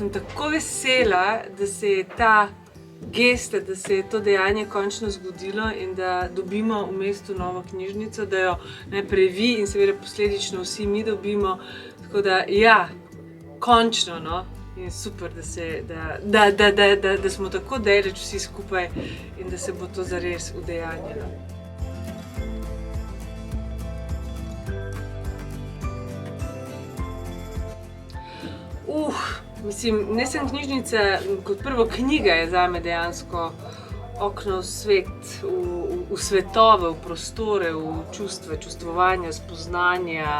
sem tako vesela, da se je ta gesta, da se je to dejanje končno zgodilo in da dobimo v mestu novo knjižnico, da jo najprej vi in seveda posledično vsi mi dobimo. Tako da ja, končno, no. In super, da smo tako daleč vsi skupaj in da se bo to zares udejanjilo. Mislim, ne sem knjižnica, kot prvo knjiga je zame dejansko okno v svet, v svetove, v prostore, v čustva, čustvovanja, spoznanja.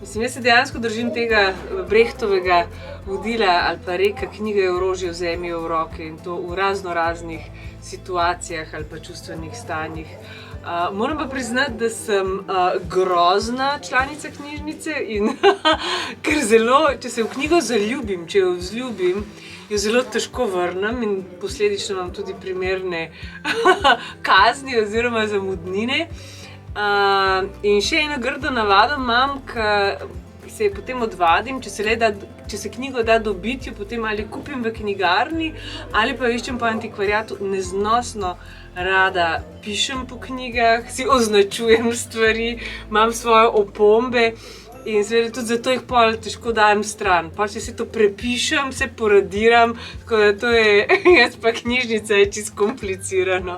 Mislim, jaz se dejansko držim tega Brechtovega vodila ali pa reka, knjiga je orožje, vzemi jo v roke, in to v raznoraznih situacijah ali pa čustvenih stanjih. Moram pa priznati, da sem grozna članica knjižnice in ker če se v knjigo zaljubim, če jo vzljubim, jo zelo težko vrnem in posledično imam tudi primerne kazni oziroma zamudnine. In še eno grdo navado imam, ki se je potem odvadim, če se knjigo da dobiti, jo potem ali kupim v knjigarni ali pa iščem po antikvariatu. Neznosno rada pišem po knjigah, si označujem stvari, imam svoje opombe in seveda tudi zato jih pol težko dajem stran. Pol če se to prepišem, se poradiram, tako da to je, jaz pa knjižnica je čisto komplicirano.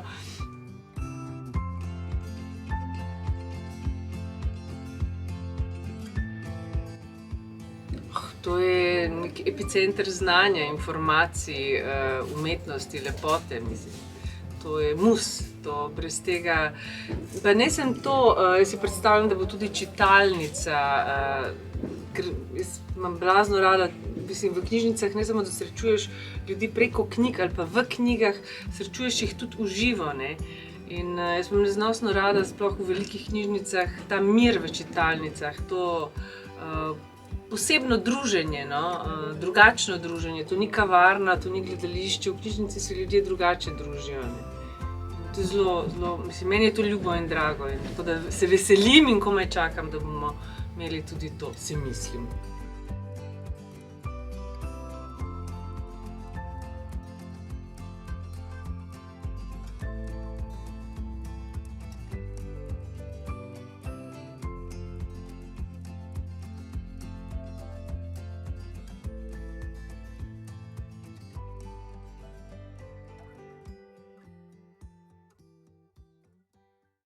To je nek epicenter znanja, informacij, umetnosti, lepote, mislim. To je mus, to brez tega. Pa ne sem to, jaz si predstavljam, da bo tudi čitalnica, ker jaz imam blazno rada, mislim, v knjižnicah ne samo, da srečuješ ljudi preko knjig ali pa v knjigah, srečuješ jih tudi v živo, ne. In jaz imam neznosno rada, sploh v velikih knjižnicah, ta mir v čitalnicah, to posebno druženje, no, drugačno druženje, to ni kavarna, to ni gledališče, v knjižnici se ljudje drugače družijo, ne. To je zelo, mislim, meni je to ljubo in drago, in tako da se veselim in komaj čakam, da bomo imeli tudi to, si mislim.